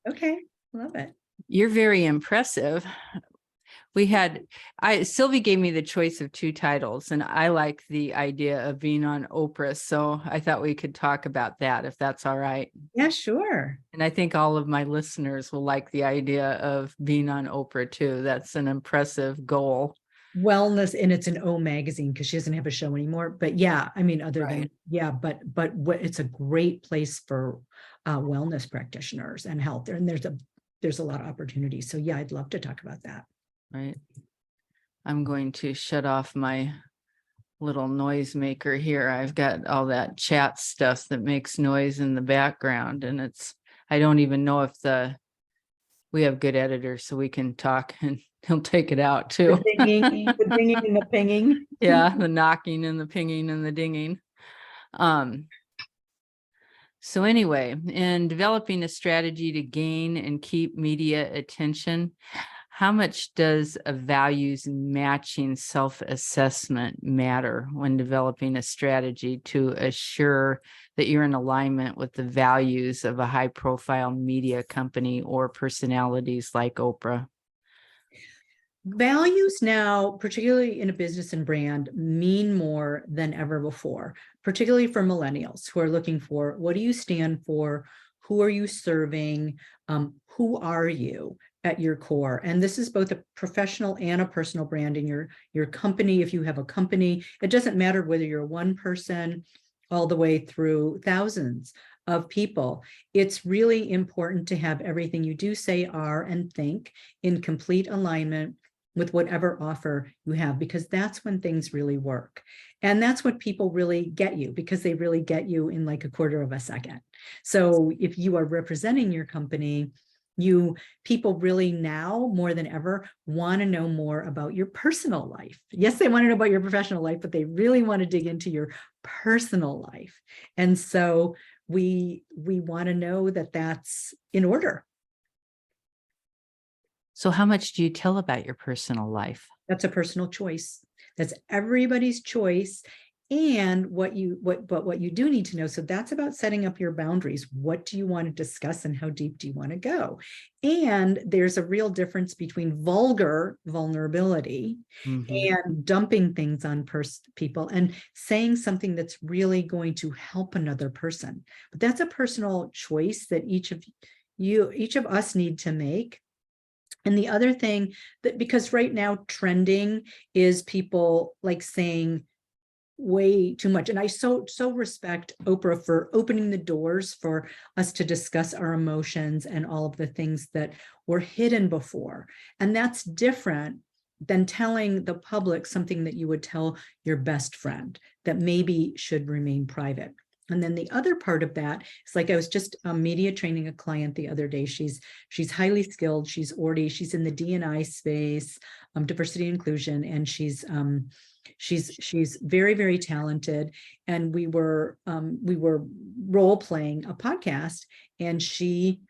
Okay. Love it. You're very impressive. Sylvie gave me the choice of 2 titles, and I like the idea of being on Oprah. So I thought we could talk about that, if that's all right. Yeah, sure. And I think all of my listeners will like the idea of being on Oprah too. That's an impressive goal. Wellness, and it's an O magazine because she doesn't have a show anymore. But yeah, I mean, other than Right. yeah, but it's a great place for wellness practitioners and health. And there's a lot of opportunities. So yeah, I'd love to talk about that. Right. I'm going to shut off my little noise maker here. I've got all that chat stuff that makes noise in the background, and I don't even know if we have good editors, so we can talk and he'll take it out too. The dinging and the pinging. Yeah, the knocking and the pinging and the dinging. So anyway, in developing a strategy to gain and keep media attention, how much does a values matching self-assessment matter when developing a strategy to assure that you're in alignment with the values of a high-profile media company or personalities like Oprah? Values now, particularly in a business and brand, mean more than ever before, particularly for millennials who are looking for, what do you stand for? Who are you serving? Who are you at your core? And this is both a professional and a personal brand in your company. If you have a company, it doesn't matter whether you're one person all the way through thousands of people. It's really important to have everything you do, say, are, and think in complete alignment with whatever offer you have, because that's when things really work. And that's what people really get you, because they really get you in like a quarter of a second. So if you are representing your company, people really now more than ever want to know more about your personal life. Yes, they want to know about your professional life, but they really want to dig into your personal life. And so we want to know that that's in order. So how much do you tell about your personal life? That's a personal choice. That's everybody's choice. And what you do need to know. So that's about setting up your boundaries. What do you want to discuss and how deep do you want to go? And there's a real difference between vulgar vulnerability and dumping things on people and saying something that's really going to help another person. But that's a personal choice that each of us need to make. And the other thing that, because right now trending is people like saying way too much. And I so respect Oprah for opening the doors for us to discuss our emotions and all of the things that were hidden before. And that's different than telling the public something that you would tell your best friend that maybe should remain private. And then the other part of that is, like, I was just media training a client the other day. She's highly skilled. She's in the D&I space, diversity and inclusion, and she's very, very talented. And we were role playing a podcast, and she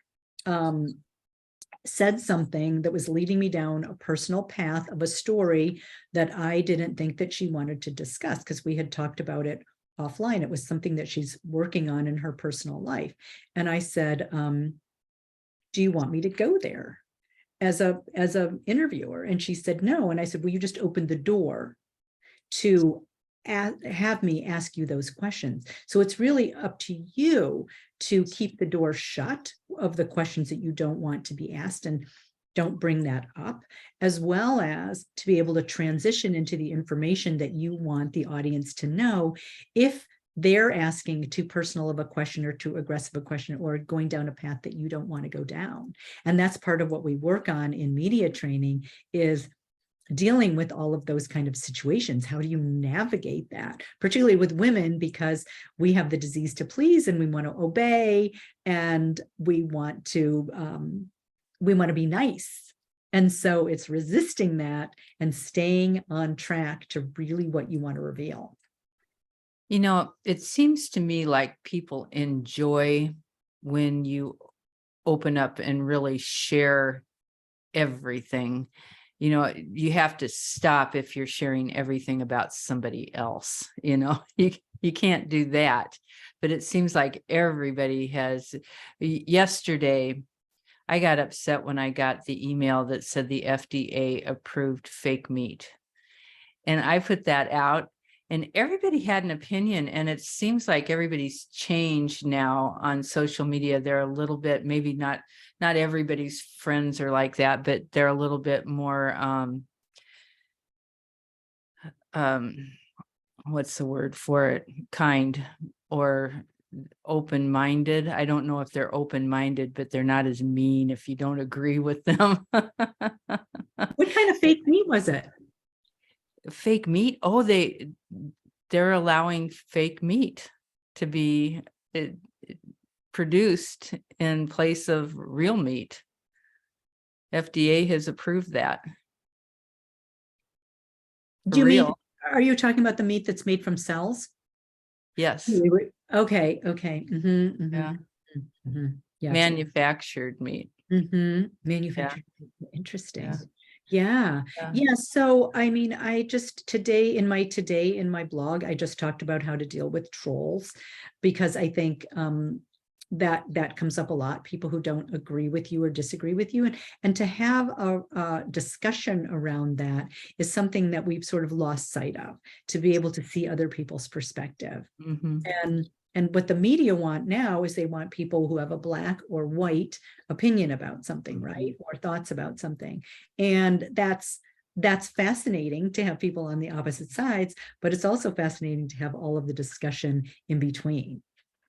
said something that was leading me down a personal path of a story that I didn't think that she wanted to discuss, because we had talked about it offline. It was something that she's working on in her personal life. And I said, do you want me to go there as a interviewer? And she said, no. And I said, well, you just opened the door to have me ask you those questions. So it's really up to you to keep the door shut of the questions that you don't want to be asked, and don't bring that up, as well as to be able to transition into the information that you want the audience to know if they're asking too personal of a question or too aggressive a question, or going down a path that you don't want to go down. And that's part of what we work on in media training, is dealing with all of those kind of situations. How do you navigate that, particularly with women, because we have the disease to please and we want to obey, and we want to be nice. And so it's resisting that and staying on track to really what you want to reveal. You know, it seems to me like people enjoy when you open up and really share everything. You know, you have to stop if you're sharing everything about somebody else. You know, you can't do that. But it seems like everybody has. Yesterday, I got upset when I got the email that said the FDA approved fake meat. And I put that out, and everybody had an opinion, and it seems like everybody's changed now on social media. They're a little bit, maybe not everybody's friends are like that, but they're a little bit more what's the word for it? Kind or open-minded. I don't know if they're open-minded, but they're not as mean if you don't agree with them. What kind of fake meat was it? Fake meat? Oh, they're allowing fake meat to be produced in place of real meat. FDA has approved that. Do you mean, Real. are you talking about the meat that's made from cells? Yes. Okay, okay. Yeah. Yeah. Manufactured meat. Manufactured. Interesting. Yeah. Yeah. Yeah. Yeah. So, I mean, I just today in my blog, I just talked about how to deal with trolls, because I think that comes up a lot, people who don't agree with you or disagree with you. And to have a discussion around that is something that we've sort of lost sight of, to be able to see other people's perspective. And what the media want now is they want people who have a black or white opinion about something, right? Or thoughts about something. And that's fascinating to have people on the opposite sides, but it's also fascinating to have all of the discussion in between.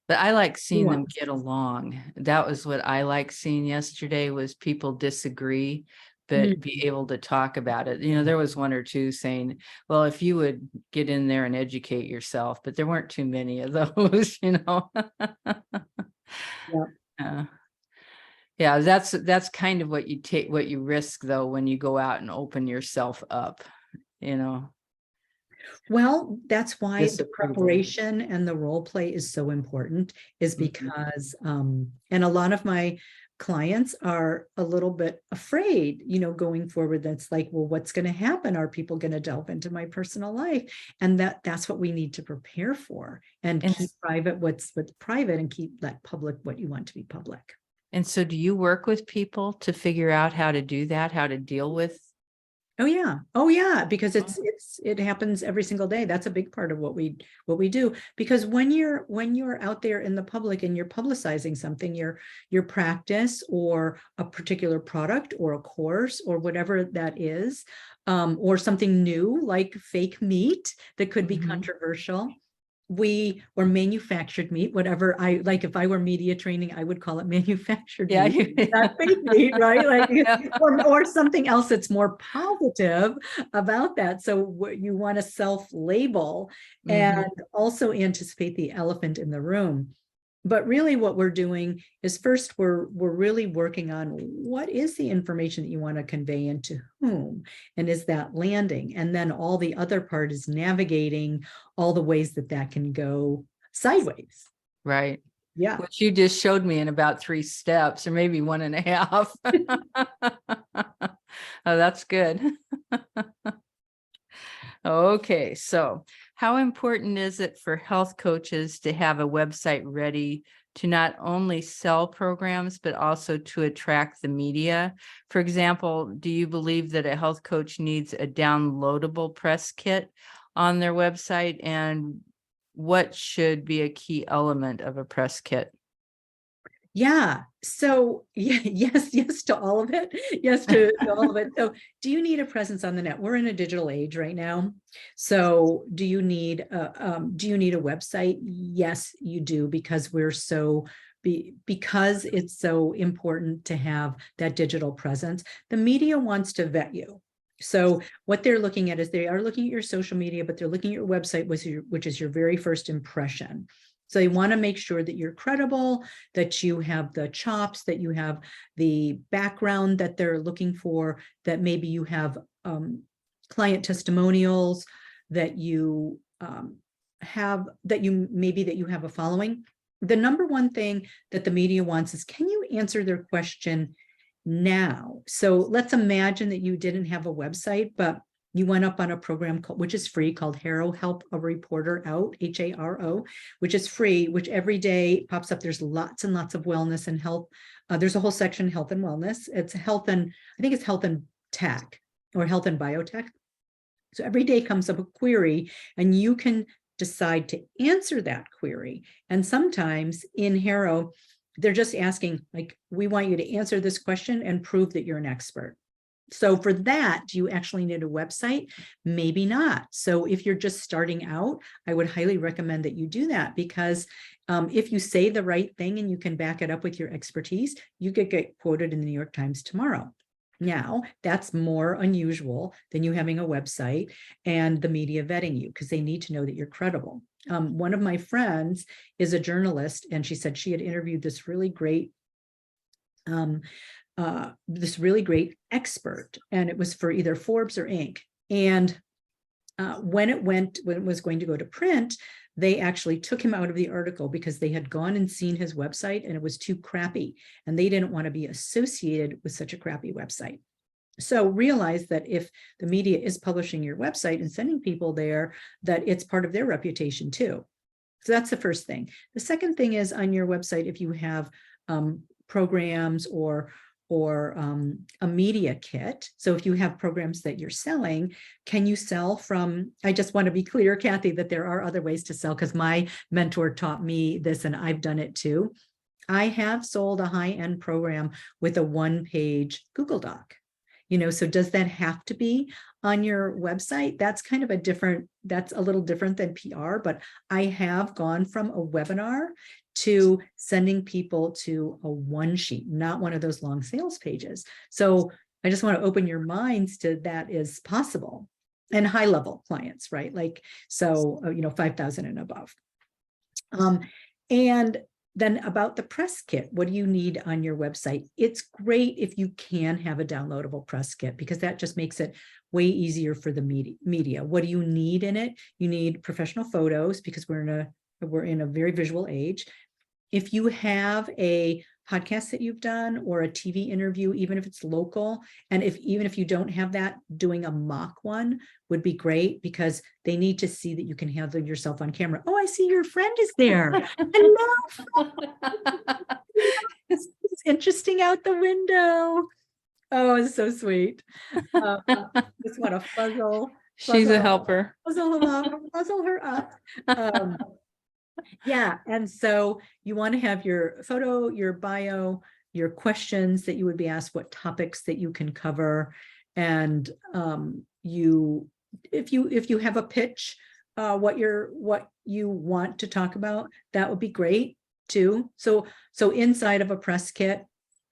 But I like seeing them get along. That was what I like seeing yesterday, was people disagree, but be able to talk about it. You know, there was one or two saying, well, if you would get in there and educate yourself, but there weren't too many of those, you know. Yeah, that's kind of what you take, what you risk though, when you go out and open yourself up, you know. Well, that's why the Disapproval. preparation and the role play is so important, is because, and a lot of my clients are a little bit afraid, you know, going forward. That's like, well, what's going to happen? Are people going to delve into my personal life? And that's what we need to prepare for, and keep private what's private, and let public what you want to be public. And so do you work with people to figure out how to do that, how to deal with? Oh yeah, because it happens every single day. That's a big part of what we do, because when you're out there in the public and you're publicizing something, your practice or a particular product or a course or whatever that is, or something new like fake meat that could be controversial, or manufactured meat, whatever. I like, if I were media training, I would call it manufactured meat, not fake meat, right? Like, or something else that's more positive about that. So you want to self-label and also anticipate the elephant in the room. But really what we're doing is, first, we're really working on what is the information that you want to convey and to whom, and is that landing? And then all the other part is navigating all the ways that can go sideways. Right. Yeah. Which you just showed me in about 3 steps, or maybe 1.5. Oh, that's good. Okay, so how important is it for health coaches to have a website ready to not only sell programs, but also to attract the media? For example, do you believe that a health coach needs a downloadable press kit on their website? And what should be a key element of a press kit? Yeah. So yes to all of it. Yes to all of it. So do you need a presence on the net? We're in a digital age right now. So do you need a website? Yes, you do, because because it's so important to have that digital presence. The media wants to vet you. So what they're looking at is, they are looking at your social media, but they're looking at your website, which is your very first impression. So you want to make sure that you're credible, that you have the chops, that you have the background that they're looking for, that maybe you have client testimonials, that you have a following. The number one thing that the media wants is, can you answer their question now? So let's imagine that you didn't have a website, but you went up on a program called, which is free, called Harrow, Help a Reporter Out, HARO, which is free, which every day pops up. There's lots and lots of wellness and health. There's a whole section, health and wellness. It's health and, I think it's health and tech or health and biotech. So every day comes up a query and you can decide to answer that query. And sometimes in Harrow, they're just asking, like, we want you to answer this question and prove that you're an expert. So for that, do you actually need a website? Maybe not. So if you're just starting out, I would highly recommend that you do that, because if you say the right thing and you can back it up with your expertise, you could get quoted in the New York Times tomorrow. Now, that's more unusual than you having a website and the media vetting you, because they need to know that you're credible. One of my friends is a journalist, and she said she had interviewed this really great expert, and it was for either Forbes or Inc. And when it was going to go to print, they actually took him out of the article because they had gone and seen his website and it was too crappy, and they didn't want to be associated with such a crappy website. So realize that if the media is publishing your website and sending people there, that it's part of their reputation too. So that's the first thing. The second thing is, on your website, if you have programs or a media kit. So if you have programs that you're selling, can you sell from, I just want to be clear, Kathy, that there are other ways to sell, because my mentor taught me this and I've done it too. I have sold a high-end program with a one-page Google Doc. So does that have to be on your website? That's kind of that's a little different than PR, but I have gone from a webinar to sending people to a one sheet, not one of those long sales pages. So I just want to open your minds to that is possible. And high level clients, right? Like, so, 5,000 and above. And then about the press kit, what do you need on your website? It's great if you can have a downloadable press kit, because that just makes it way easier for the media. What do you need in it? You need professional photos, because we're in a very visual age. If you have a podcast that you've done or a TV interview, even if it's local, and even if you don't have that, doing a mock one would be great, because they need to see that you can handle yourself on camera. Oh, I see your friend is there. Hello. It's interesting out the window. Oh, it's so sweet. Just want to fuzzle. She's a helper. Puzzle her up. Yeah. And so you want to have your photo, your bio, your questions that you would be asked, what topics that you can cover. And if you have a pitch, what you want to talk about, that would be great too. So inside of a press kit,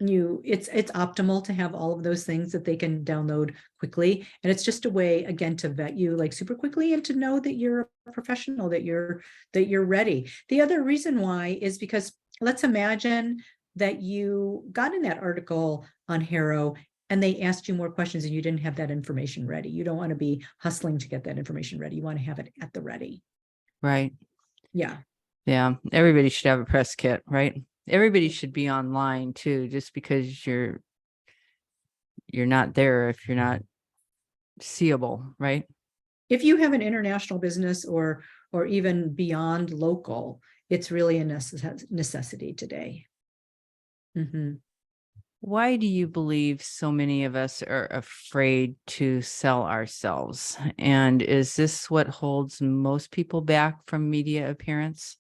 it's optimal to have all of those things that they can download quickly. And it's just a way, again, to vet you like super quickly and to know that you're a professional, that you're ready. The other reason why is because let's imagine that you got in that article on Harrow and they asked you more questions and you didn't have that information ready. You don't want to be hustling to get that information ready. You want to have it at the ready. Right. Yeah. Yeah. Everybody should have a press kit, right? Everybody should be online too, just because you're not there if you're not seeable, right? If you have an international business or even beyond local, it's really a necessity today. Mm-hmm. Why do you believe so many of us are afraid to sell ourselves? And is this what holds most people back from media appearance?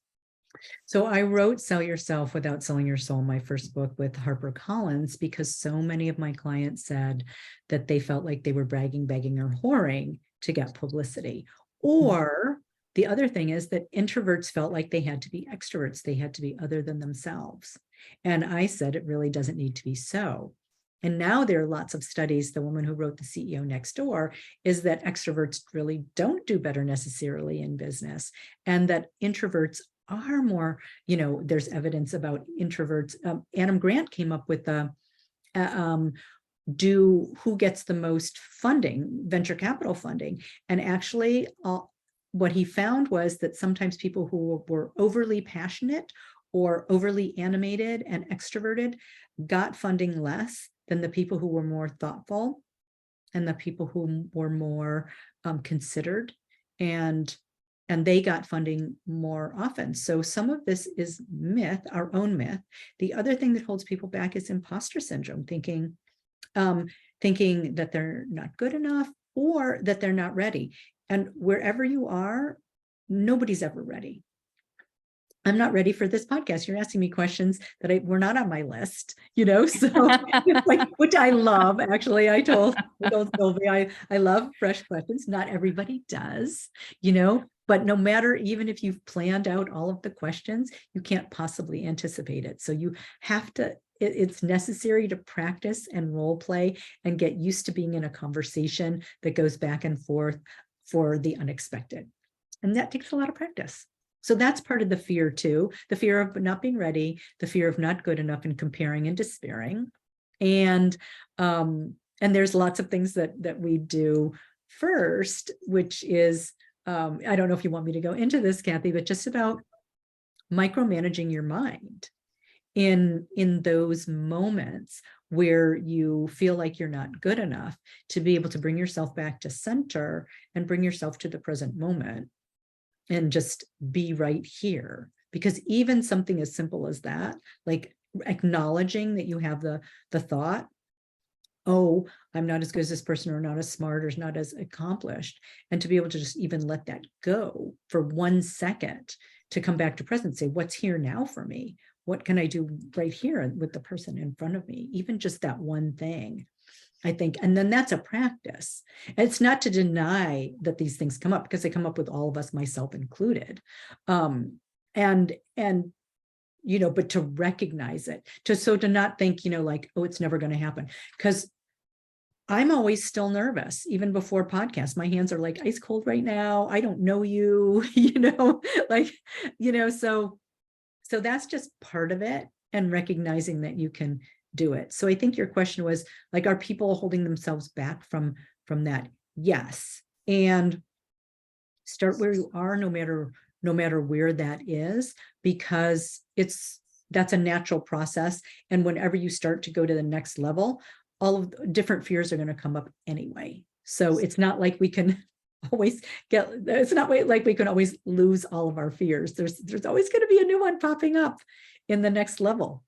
So I wrote Sell Yourself Without Selling Your Soul, my first book with HarperCollins, because so many of my clients said that they felt like they were bragging, begging, or whoring to get publicity. Or the other thing is that introverts felt like they had to be extroverts. They had to be other than themselves. And I said, it really doesn't need to be so. And now there are lots of studies. The woman who wrote The CEO Next Door is that extroverts really don't do better necessarily in business, and that introverts are more, there's evidence about introverts. Adam Grant came up with who gets the most funding, venture capital funding. And actually what he found was that sometimes people who were overly passionate or overly animated and extroverted got funding less than the people who were more thoughtful and the people who were more considered, and they got funding more often. So some of this is myth, our own myth. The other thing that holds people back is imposter syndrome, thinking that they're not good enough or that they're not ready. And wherever you are, nobody's ever ready. I'm not ready for this podcast. You're asking me questions that were not on my list, so it's like, which I love. Actually, I told Sylvie, I love fresh questions. Not everybody does, but no matter, even if you've planned out all of the questions, you can't possibly anticipate it. So you have to, it's necessary to practice and role play and get used to being in a conversation that goes back and forth for the unexpected. And that takes a lot of practice. So that's part of the fear too, the fear of not being ready, the fear of not good enough, and comparing and despairing. And there's lots of things that we do first, which is, I don't know if you want me to go into this, Kathy, but just about micromanaging your mind in those moments where you feel like you're not good enough, to be able to bring yourself back to center and bring yourself to the present moment and just be right here. Because even something as simple as that, like acknowledging that you have the thought, oh, I'm not as good as this person, or not as smart, or not as accomplished, and to be able to just even let that go for 1 second, to come back to present, say, what's here now for me? What can I do right here with the person in front of me? Even just that one thing, I think. And then that's a practice. It's not to deny that these things come up, because they come up with all of us, myself included. And but to recognize it, to not think, like, oh, it's never going to happen. Because I'm always still nervous, even before podcasts. My hands are like ice cold right now. I don't know you, so that's just part of it, and recognizing that you can do it. So I think your question was like, are people holding themselves back from that? Yes. And start where you are, no matter where that is, because that's a natural process. And whenever you start to go to the next level, all of the different fears are going to come up anyway. So it's not like we can always lose all of our fears. There's always going to be a new one popping up in the next level.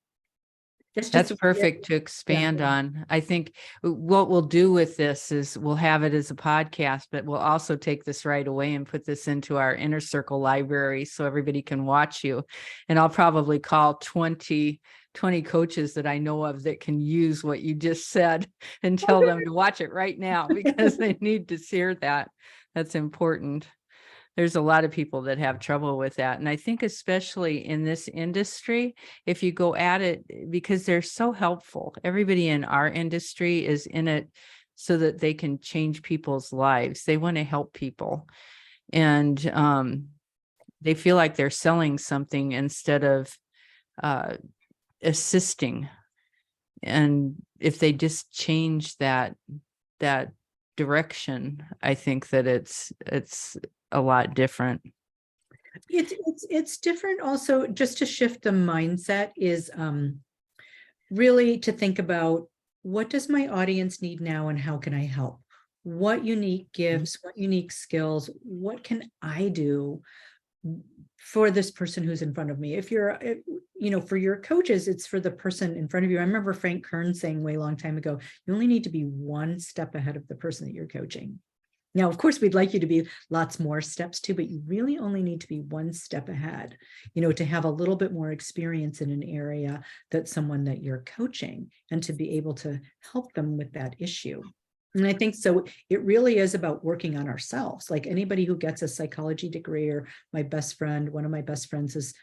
That's perfect to expand on. I think what we'll do with this is we'll have it as a podcast, but we'll also take this right away and put this into our Inner Circle library so everybody can watch you. And I'll probably call 20 coaches that I know of that can use what you just said and tell them to watch it right now, because they need to hear that. That's important. There's a lot of people that have trouble with that. And I think especially in this industry, if you go at it, because they're so helpful, everybody in our industry is in it so that they can change people's lives. They want to help people. And they feel like they're selling something instead of assisting. And if they just change that direction, I think that it's a lot different. It's different. Also, just to shift the mindset is really to think about, what does my audience need now, and how can I help? What unique gifts, what unique skills, what can I do for this person who's in front of me? If you're, for your coaches, it's for the person in front of you. I remember Frank Kern saying way long time ago, you only need to be 1 step ahead of the person that you're coaching. Now, of course, we'd like you to be lots more steps too, but you really only need to be 1 step ahead, to have a little bit more experience in an area that someone that you're coaching, and to be able to help them with that issue. And I think so. It really is about working on ourselves. Like anybody who gets a psychology degree, or one of my best friends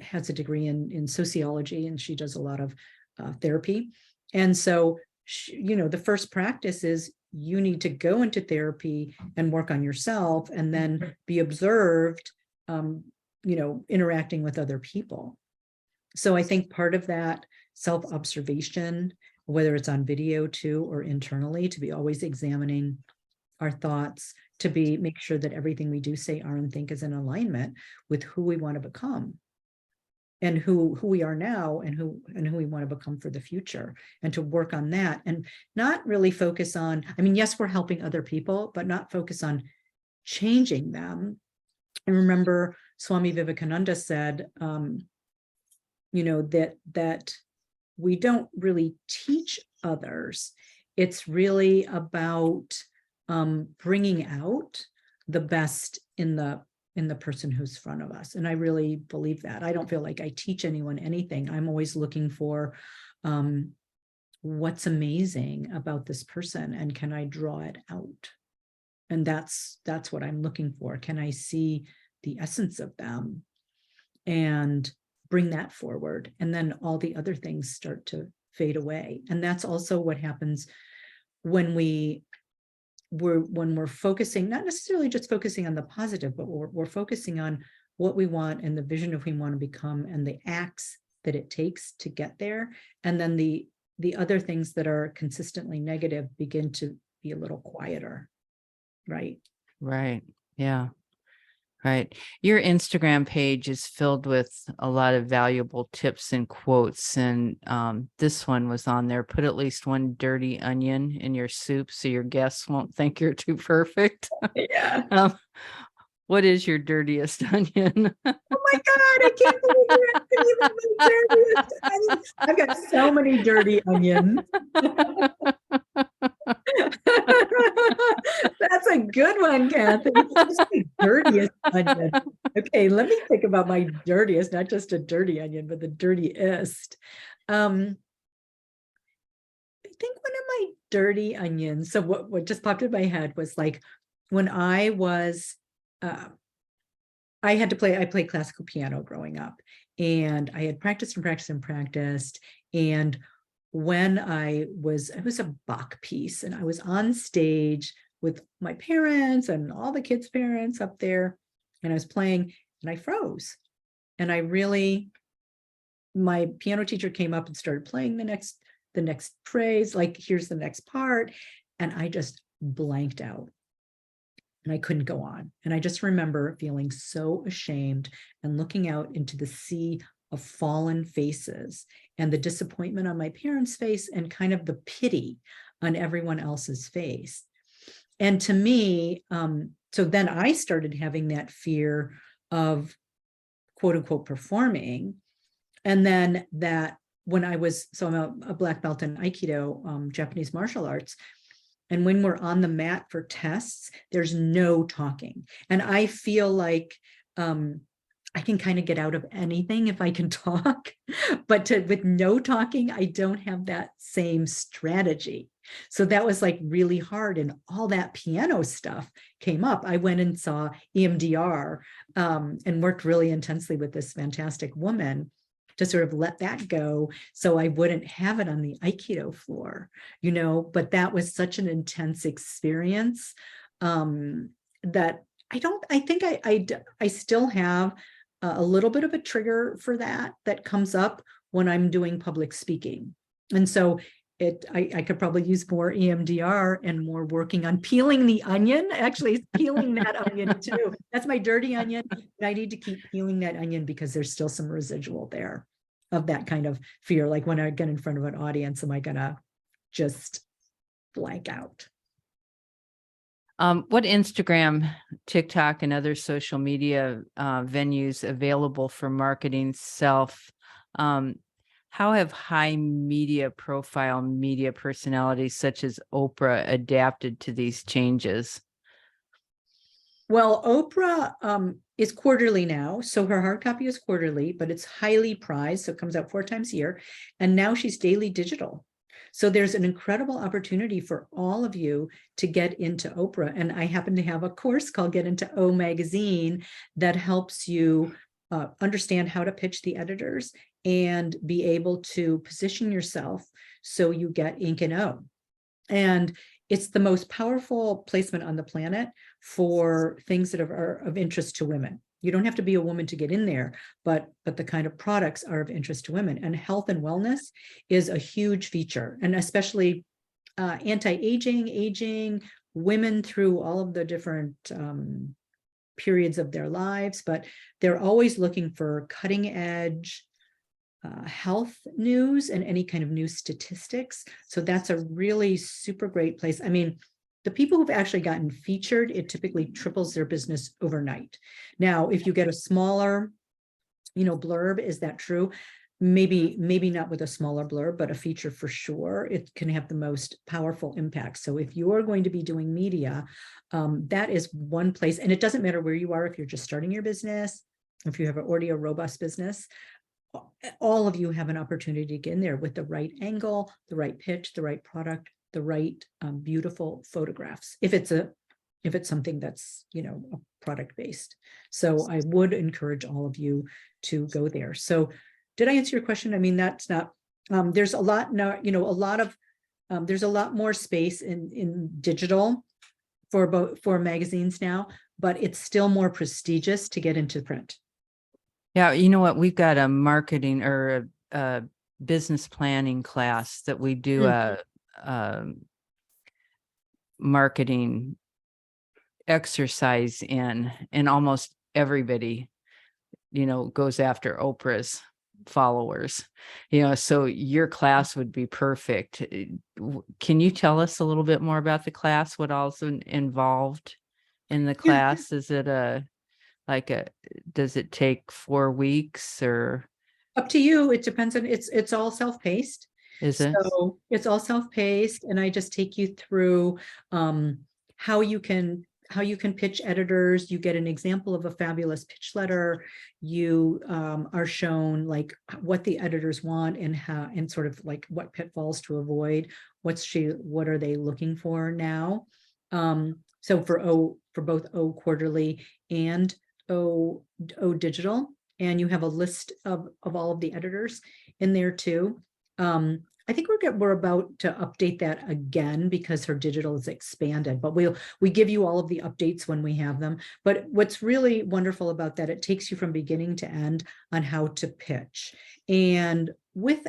has a degree in sociology, and she does a lot of therapy. And so, the first practice is, you need to go into therapy and work on yourself, and then be observed, interacting with other people. So I think part of that self-observation, whether it's on video too, or internally, to be always examining our thoughts, to make sure that everything we do, say, are, and think is in alignment with who we want to become. and who we are now, and who we want to become for the future, and to work on that, and not really focus on, I mean, yes, we're helping other people, but not focus on changing them. I remember Swami Vivekananda said, that we don't really teach others. It's really about bringing out the best in the person who's in front of us. And I really believe that. I don't feel like I teach anyone anything. I'm always looking for what's amazing about this person, and can I draw it out? And that's what I'm looking for. Can I see the essence of them and bring that forward? And then all the other things start to fade away. And that's also what happens when we're focusing, not necessarily just focusing on the positive, but we're focusing on what we want and the vision of who we want to become, and the acts that it takes to get there. And then the other things that are consistently negative begin to be a little quieter. Right. Right. Yeah. Right. Your Instagram page is filled with a lot of valuable tips and quotes. And this one was on there: put at least one dirty onion in your soup so your guests won't think you're too perfect. Yeah. What is your dirtiest onion? Oh my God, I can't believe you're asking even my dirtiest onion. I've got so many dirty onions. That's a good one, Kathy. What's my dirtiest onion? Okay, let me think about my dirtiest, not just a dirty onion, but the dirtiest. I think one of my dirty onions, so what just popped in my head was like when I was I played classical piano growing up, and I had practiced and practiced and practiced. And when it was a Bach piece, and I was on stage with my parents and all the kids' parents up there, and I was playing, and I froze. And my piano teacher came up and started playing the next phrase, like, here's the next part. And I just blanked out. And I couldn't go on. And I just remember feeling so ashamed and looking out into the sea of fallen faces, and the disappointment on my parents' face, and kind of the pity on everyone else's face. And to me, so then I started having that fear of quote unquote performing. And then that when I'm a black belt in Aikido, Japanese martial arts. And when we're on the mat for tests, there's no talking. And I feel like I can kind of get out of anything if I can talk, but with no talking, I don't have that same strategy. So that was like really hard. And all that piano stuff came up. I went and saw EMDR and worked really intensely with this fantastic woman to sort of let that go, so I wouldn't have it on the Aikido floor, but that was such an intense experience that I think I still have a little bit of a trigger for that comes up when I'm doing public speaking. And so I could probably use more EMDR and more working on peeling the onion. Actually, it's peeling that onion too. That's my dirty onion. And I need to keep peeling that onion because there's still some residual there of that kind of fear. Like when I get in front of an audience, am I gonna just blank out? What Instagram, TikTok, and other social media venues available for marketing self? How have high media profile media personalities such as Oprah adapted to these changes? Well, Oprah is quarterly now. So her hard copy is quarterly, but it's highly prized. So it comes out 4 times a year. And now she's daily digital. So there's an incredible opportunity for all of you to get into Oprah. And I happen to have a course called Get Into O Magazine that helps you understand how to pitch the editors and be able to position yourself so you get ink and O. And it's the most powerful placement on the planet for things that are of interest to women. You don't have to be a woman to get in there, but the kind of products are of interest to women. And health and wellness is a huge feature, and especially anti-aging, aging, women through all of the different periods of their lives, but they're always looking for cutting edge health news and any kind of news statistics. So that's a really super great place. I mean, the people who've actually gotten featured, it typically triples their business overnight. Now, if you get a smaller, blurb, is that true? Maybe not with a smaller blurb, but a feature for sure, it can have the most powerful impact. So if you're going to be doing media, that is one place, and it doesn't matter where you are, if you're just starting your business, if you have an already a robust business, all of you have an opportunity to get in there with the right angle, the right pitch, the right product, the right beautiful photographs. If it's something that's, a product based. So I would encourage all of you to go there. So did I answer your question? I mean, that's not, there's a lot now, there's a lot more space in digital for magazines now, but it's still more prestigious to get into print. Yeah, you know what? We've got a marketing or a business planning class that we do a marketing exercise in, and almost everybody, goes after Oprah's followers, so your class would be perfect. Can you tell us a little bit more about the class? What all's involved in the class? Is it does it take 4 weeks or? Up to you. It depends on, it's all self-paced. Is it? So it's all self-paced, and I just take you through how you can pitch editors. You get an example of a fabulous pitch letter. You are shown like what the editors want and how, and sort of like what pitfalls to avoid. What are they looking for now? So for both O Quarterly and O Digital, and you have a list of all of the editors in there too. I think we're about to update that again because her digital is expanded, but we give you all of the updates when we have them. But what's really wonderful about that, it takes you from beginning to end on how to pitch. And with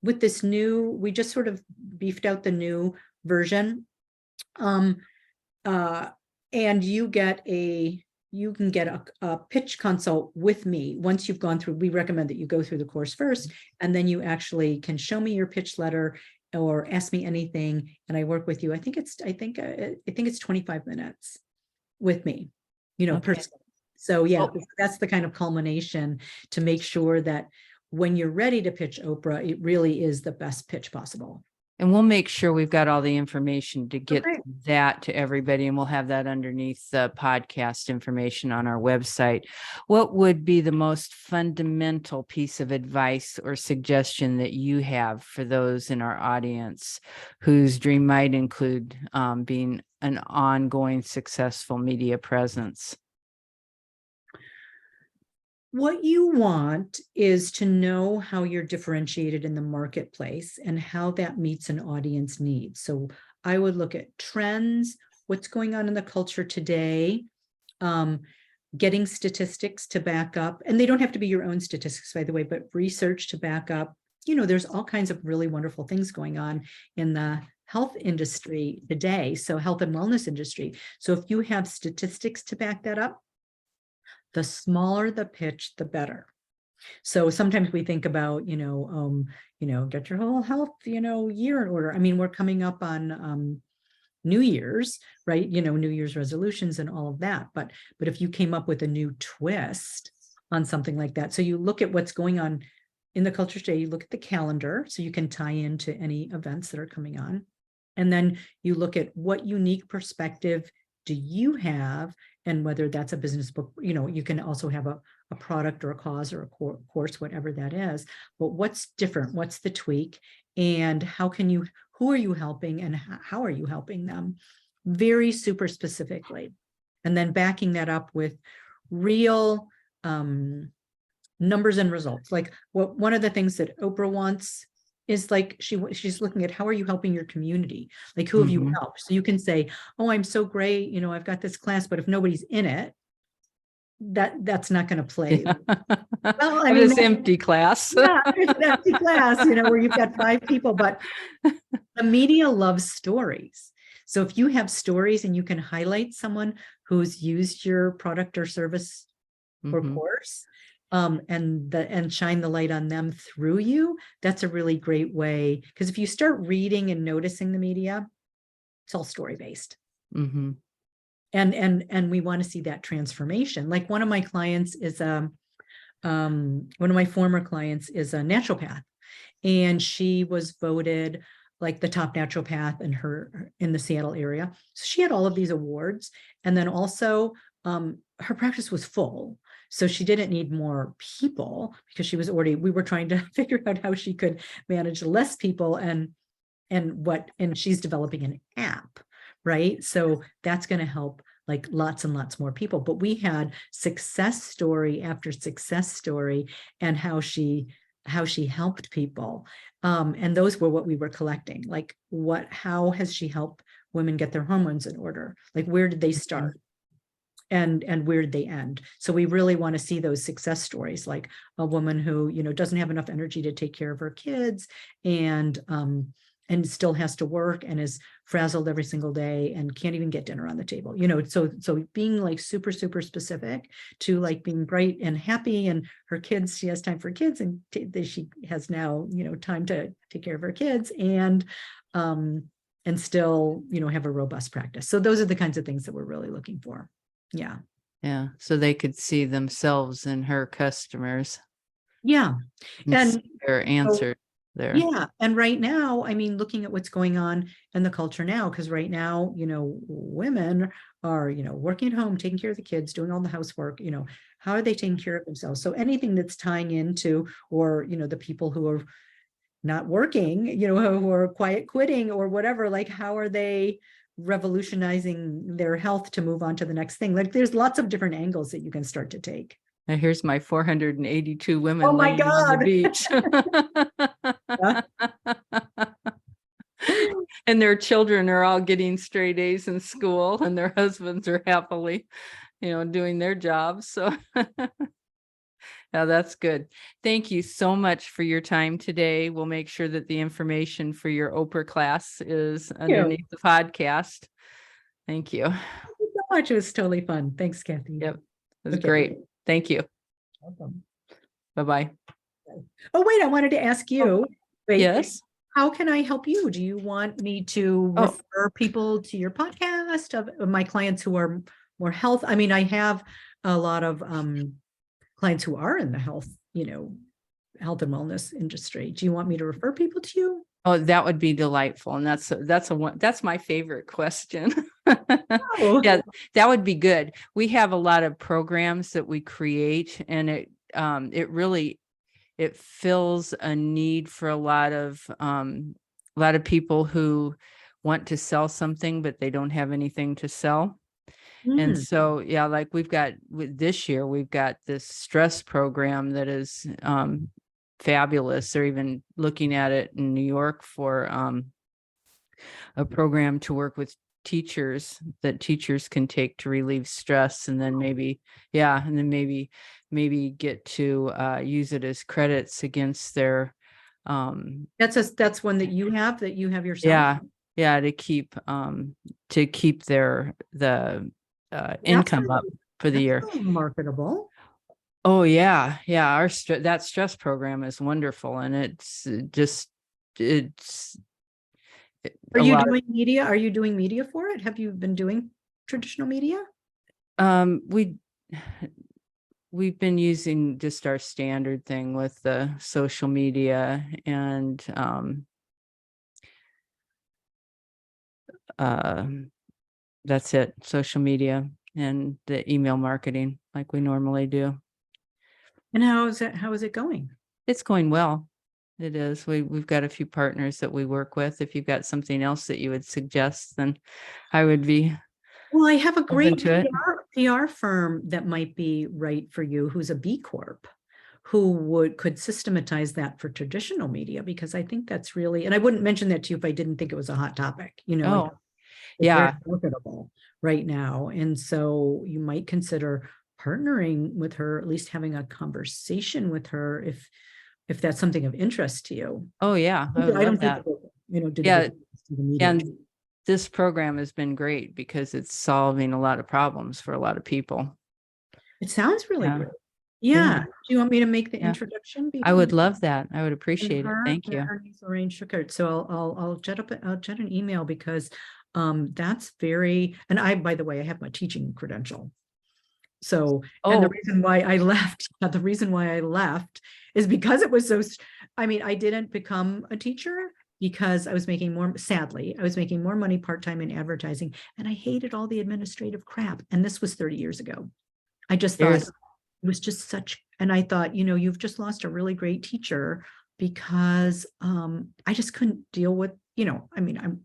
this new, we just sort of beefed out the new version. And you can get a pitch consult with me once you've gone through. We recommend that you go through the course first, and then you actually can show me your pitch letter or ask me anything, and I work with you. I think it's 25 minutes with me, Okay. personally. So yeah, that's the kind of culmination to make sure that when you're ready to pitch Oprah, it really is the best pitch possible. And we'll make sure we've got all the information to get Okay. that to everybody, and we'll have that underneath the podcast information on our website. What would be the most fundamental piece of advice or suggestion that you have for those in our audience whose dream might include being an ongoing successful media presence? What you want is to know how you're differentiated in the marketplace and how that meets an audience need. So I would look at trends, what's going on in the culture today, getting statistics to back up, and they don't have to be your own statistics, by the way, but research to back up. There's all kinds of really wonderful things going on in the health industry today. So health and wellness industry. So if you have statistics to back that up, the smaller the pitch, the better. So sometimes we think about, get your whole health, year in order. I mean, we're coming up on New Year's, right? New Year's resolutions and all of that. But if you came up with a new twist on something like that, so you look at what's going on in the culture today, you look at the calendar, so you can tie into any events that are coming on. And then you look at what unique perspective do you have, and whether that's a business book, you can also have a product or a cause or a course, whatever that is. But what's different? What's the tweak? And who are you helping, and how are you helping them? Very super specifically. And then backing that up with real numbers and results. Like one of the things that Oprah wants is like she's looking at how are you helping your community? Like who have you helped? So you can say, oh, I'm so great, I've got this class, but if nobody's in it, that's not going to play. Well, I mean, this empty class. Yeah, it's an empty class, where you've got 5 people, but the media loves stories. So if you have stories and you can highlight someone who's used your product or service or course, and shine the light on them through you, that's a really great way. Because if you start reading and noticing the media, it's all story based. Mm-hmm. And we want to see that transformation. Like one of my clients is one of my former clients is a naturopath, and she was voted like the top naturopath in the Seattle area. So she had all of these awards, and then also her practice was full. So she didn't need more people because we were trying to figure out how she could manage less people and she's developing an app, right? So that's going to help like lots and lots more people. But we had success story after success story and how she helped people. And those were what we were collecting. Like how has she helped women get their hormones in order? Like where did they start? And where did they end? So we really want to see those success stories, like a woman who, doesn't have enough energy to take care of her kids and still has to work and is frazzled every single day and can't even get dinner on the table. So being like super, super specific to like being bright and happy, and her kids, she has time for kids, and she has now, time to take care of her kids and still, have a robust practice. So those are the kinds of things that we're really looking for. Yeah. Yeah. So they could see themselves in her customers. Yeah. And their answer there. Yeah. And right now, I mean, looking at what's going on in the culture now, because right now, women are, working at home, taking care of the kids, doing all the housework, how are they taking care of themselves? So anything that's tying into, or, the people who are not working, who are quiet quitting or whatever, like how are they revolutionizing their health to move on to the next thing? Like there's lots of different angles that you can start to take. Now here's my 482 women Oh my laying on the God. beach. And their children are all getting straight A's in school, and their husbands are happily, doing their jobs. So yeah, that's good. Thank you so much for your time today. We'll make sure that the information for your Oprah class is underneath the podcast. Thank you. Thank you so much. It was totally fun. Thanks, Kathy. Yep. It was great. Thank you. Welcome. Bye-bye. Oh, wait, I wanted to ask you. Wait, yes. How can I help you? Do you want me to refer people to your podcast of my clients who are more health? I mean, I have a lot of clients who are in the health and wellness industry. Do you want me to refer people to you? Oh, that would be delightful. And that's my favorite question. Oh. Yeah, that would be good. We have a lot of programs that we create, and it fills a need for a lot of people who want to sell something, but they don't have anything to sell. And so, yeah, like this year, we've got this stress program that is fabulous. They're even looking at it in New York for a program to work with teachers that teachers can take to relieve stress, and then maybe get to use it as credits against their that's one that you have yourself. Yeah, to keep their income up for the year. Marketable. Oh yeah. That stress program is wonderful, and Are you doing media? Are you doing media for it? Have you been doing traditional media? We've been using just our standard thing with the social media and that's it, social media and the email marketing like we normally do. And how is it going? It's going well. It is. We've got a few partners that we work with. If you've got something else that you would suggest, then I would be. Well, I have a great PR firm that might be right for you, who's a B Corp, who could systematize that for traditional media, because I think that's really, and I wouldn't mention that to you if I didn't think it was a hot topic, like it's very marketable right now. And so you might consider partnering with her, at least having a conversation with her if that's something of interest to you. Oh yeah, I don't think yeah. And this program has been great because it's solving a lot of problems for a lot of people. It sounds really great. Yeah. Yeah. Do you want me to make the Yeah. introduction I would between love that. I would and appreciate it. her? Thank Yeah, you. her name's Lorraine Schuckert. So I'll jet an email because that's very, and by the way, I have my teaching credential. So, and the Oh, reason why I left, the reason why I left is because it was I mean, I didn't become a teacher because I was making more, sadly, I was making more money part-time in advertising and I hated all the administrative crap. And this was 30 years ago. I just thought there's, it was just and I thought, you've just lost a really great teacher because I just couldn't deal with, I mean,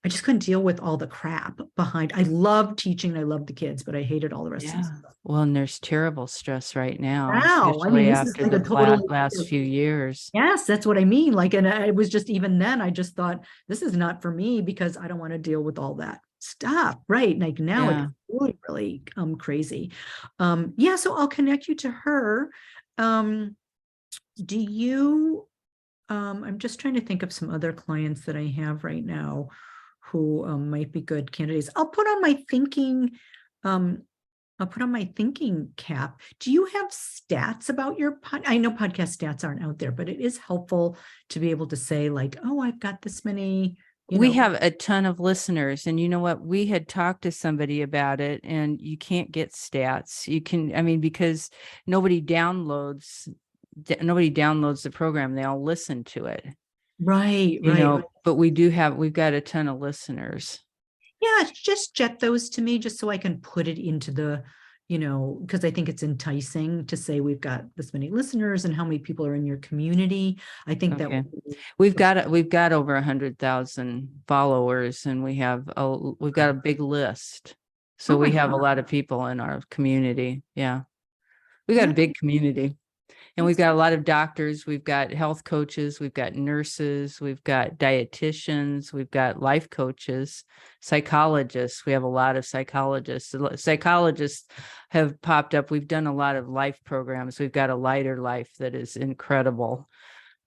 I just couldn't deal with all the crap behind. I love teaching, I love the kids, but I hated all the rest of the yeah. stuff. Well, and there's terrible stress right now, Wow, I mean, especially this is after like the a total, last few years. yes, that's what I mean. Like, and it was just even then, I just thought this is not for me because I don't want to deal with all that stuff. Right. Like now it's Yeah. really, really crazy. Yeah, so I'll connect you to her. Um, do you I'm just trying to think of some other clients that I have right now who might be good candidates. Um, I'll put on my thinking cap. Do you have stats about your I know podcast stats aren't out there, but it is helpful to be able to say like, oh, I've got this many, We have a ton of listeners, and you know what? We had talked to somebody about it, and you can't get stats. You can, I mean, because nobody downloads the program. They all listen to it, right, right. but we've got a ton of listeners. Yeah, just jet those to me just so I can put it into because I think it's enticing to say we've got this many listeners and how many people are in your community. I think that Okay. would be We've got over 100,000 followers, and we've got a big list. So oh my we have a God, lot of people in our community. Yeah. We got a that- big community. And we've that's got a lot of doctors, we've got health coaches, we've got nurses, we've got dietitians, we've got life coaches, psychologists. We have a lot of psychologists. Psychologists have popped up. We've done a lot of life programs. We've got a lighter life that is incredible,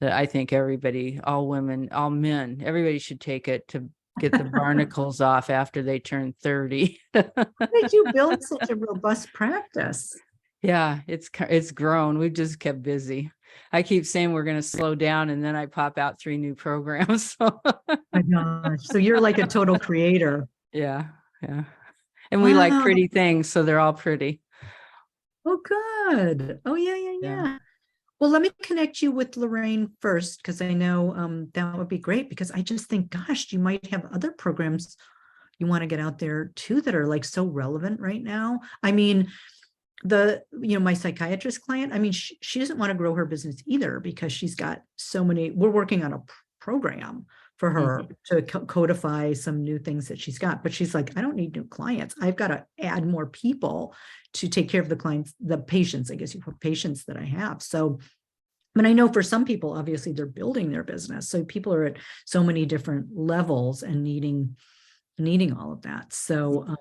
that I think everybody, all women, all men, everybody should take it to get the barnacles off after they turn 30. How did you build such a robust practice? Yeah, it's grown. We've just kept busy. I keep saying we're going to slow down, and then I pop out 3 new programs. So My gosh. So you're like a total creator. yeah, yeah. And we like Wow. pretty things, so they're all pretty. Oh, good. Oh, yeah, yeah, Yeah. yeah. Well, let me connect you with Lorraine first, because I know that would be great because I just think, gosh, you might have other programs you want to get out there too that are like so relevant right now. I mean, my psychiatrist client, I mean, she doesn't want to grow her business either because she's got so many, we're working on a program for her Mhm. to codify some new things that she's got, but she's like, I don't need new clients. I've got to add more people to take care of the clients, the patients, I guess you put patients that I have. So, but I know for some people, obviously they're building their business. So people are at so many different levels and needing all of that. So,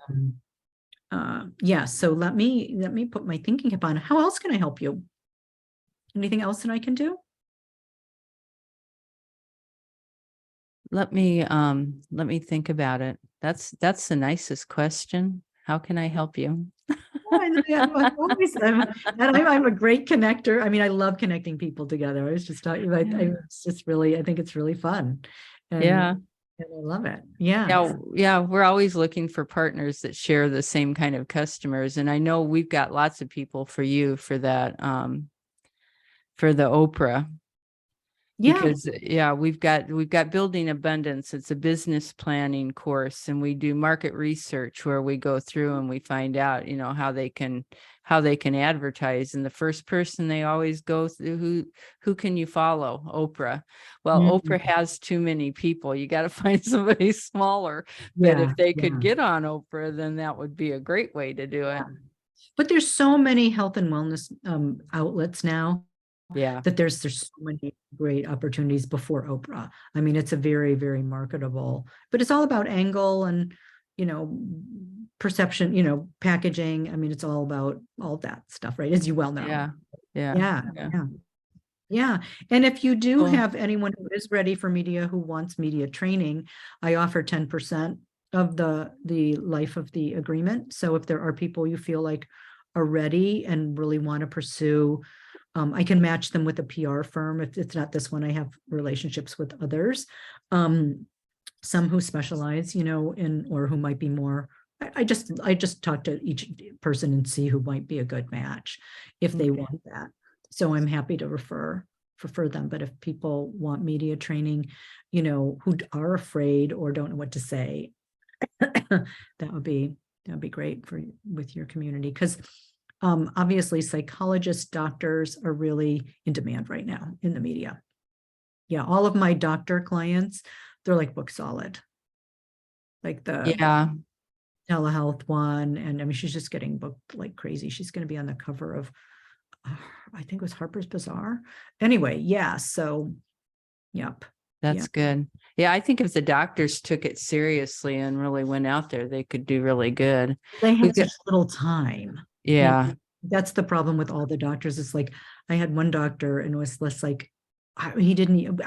yeah, so let me put my thinking cap on. How else can I help you? Anything else that I can do? Let me think about it. That's the nicest question. How can I help you? Oh, I'm a great connector. I mean, I love connecting people together. I was just talking, it's just really, I think it's really fun. Yeah. And I love it. Yeah. Yeah, yeah, we're always looking for partners that share the same kind of customers. And I know we've got lots of people for you for that, for the Oprah, Yeah. because yeah, we've got Building Abundance. It's a business planning course, and we do market research where we go through and we find out, how they can advertise. And the first person they always go through, who can you follow? Oprah. Well, Mhm. Oprah has too many people. You got to find somebody smaller. But Yeah. if they could Yeah. get on Oprah, then that would be a great way to do it. But there's so many health and wellness outlets now Yeah. that there's so many great opportunities before Oprah. I mean, it's a very, very marketable, but it's all about angle and, you know, perception, packaging. I mean, it's all about all that stuff, right? As you well know. Yeah. Yeah. Yeah, Yeah. yeah, yeah. And if you do Well, have anyone who is ready for media, who wants media training, I offer 10% of the life of the agreement. So if there are people you feel like are ready and really want to pursue, I can match them with a PR firm. If it's not this one, I have relationships with others. Some who specialize, in, or who might be more, I just talk to each person and see who might be a good match if they Okay. want that. So I'm happy to refer them. But if people want media training, who are afraid or don't know what to say, that would be great with your community. Because obviously psychologists, doctors are really in demand right now in the media. Yeah, all of my doctor clients, they're like book solid. Like the Yeah, telehealth one. And I mean, she's just getting booked like crazy. She's going to be on the cover of, I think it was Harper's Bazaar. Anyway, yeah. So, yep. Yeah. that's good. Yeah, I think if the doctors took it seriously and really went out there, they could do really good. They We had could- such little time. yeah. That's the problem with all the doctors. It's like, I had one doctor and it was less like, I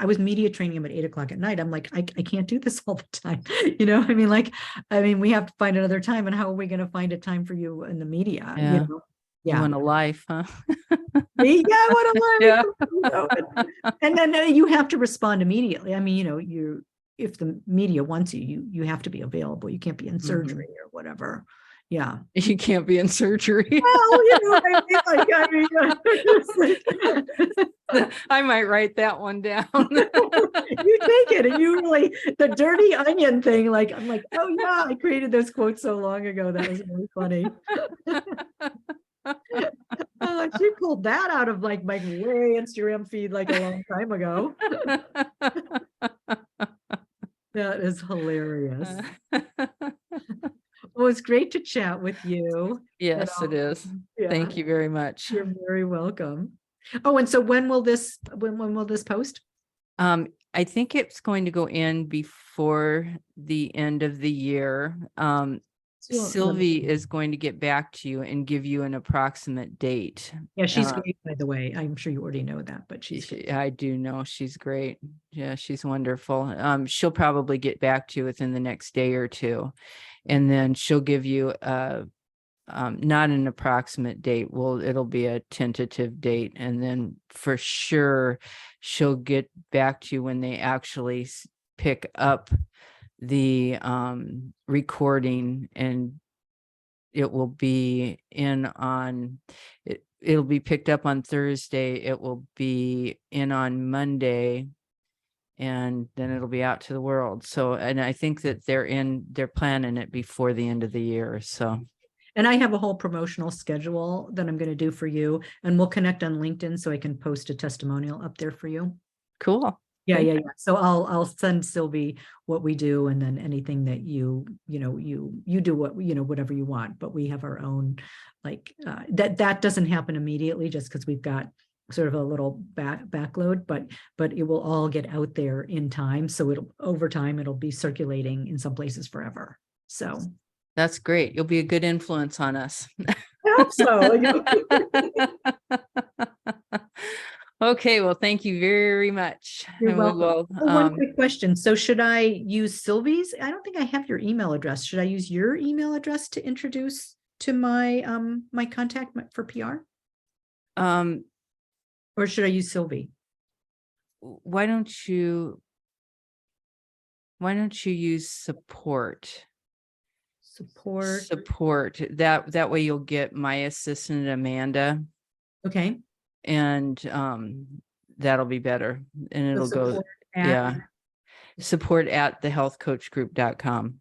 was media training him at 8 o'clock at night. I'm like, I can't do this all the time. I mean, we have to find another time. And how are we going to find a time for you in the media? Yeah. You Yeah. want a life, huh? Yeah, what a Yeah. life. And then you have to respond immediately. I mean, if the media wants you have to be available. You can't be in surgery or whatever. Yeah. You can't be in surgery. Well, I might write that one down. you take it and you really, the dirty onion thing, like, I'm like, oh yeah, I created those quotes so long ago. That was really funny. She pulled that out of like my way Instagram feed like a long time ago. That is hilarious. Well, it's great to chat with you. Yes, it is. Thank you very much. You're very welcome. Oh, and so when will this post? I think it's going to go in before the end of the year. Sylvie is going to get back to you and give you an approximate date. Yeah, she's great, by the way. I'm sure you already know that, but I do know she's great. Yeah, she's wonderful. She'll probably get back to you within the next day or two, and then she'll give you not an approximate date. It'll be a tentative date, and then for sure she'll get back to you when they actually pick up the recording, and it will be it'll be picked up on Thursday. It will be in on Monday, and then it'll be out to the world. So, and I think that they're planning it before the end of the year. So, and I have a whole promotional schedule that I'm going to do for you, and we'll connect on LinkedIn so I can post a testimonial up there for you. cool. Yeah. So I'll send Sylvie what we do, and then anything that you do whatever you want. But we have our own, like that doesn't happen immediately just because we've got sort of a little backload, but it will all get out there in time. So over time it'll be circulating in some places forever. So that's great. You'll be a good influence on us. I hope so. Okay, well, thank you very much. You're welcome. We will, one quick question. So should I use Sylvie's? I don't think I have your email address. Should I use your email address to introduce to my my contact for PR? Or should I use Sylvie? Why don't you use support? Support. That way you'll get my assistant Amanda. Okay. And that'll be better, and it'll go support at thehealthcoachgroup.com.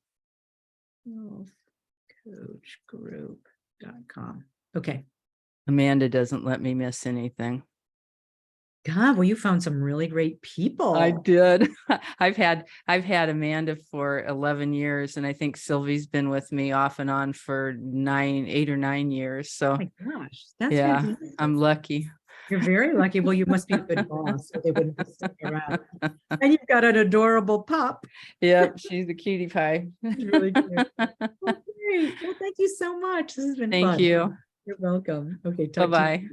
Healthcoachgroup.com. Okay. Amanda doesn't let me miss anything. God, well, you found some really great people. I did. I've had Amanda for 11 years, and I think Sylvie's been with me off and on for 8 or 9 years. So, oh my gosh, that's fantastic. I'm lucky. You're very lucky. Well, you must be a good boss, so they wouldn't be sticking around. And you've got an adorable pup. Yep, she's a cutie pie. She's really cute. Well, great. Well, thank you so much. This has been fun. Thank you. You're welcome. Okay. Bye-bye.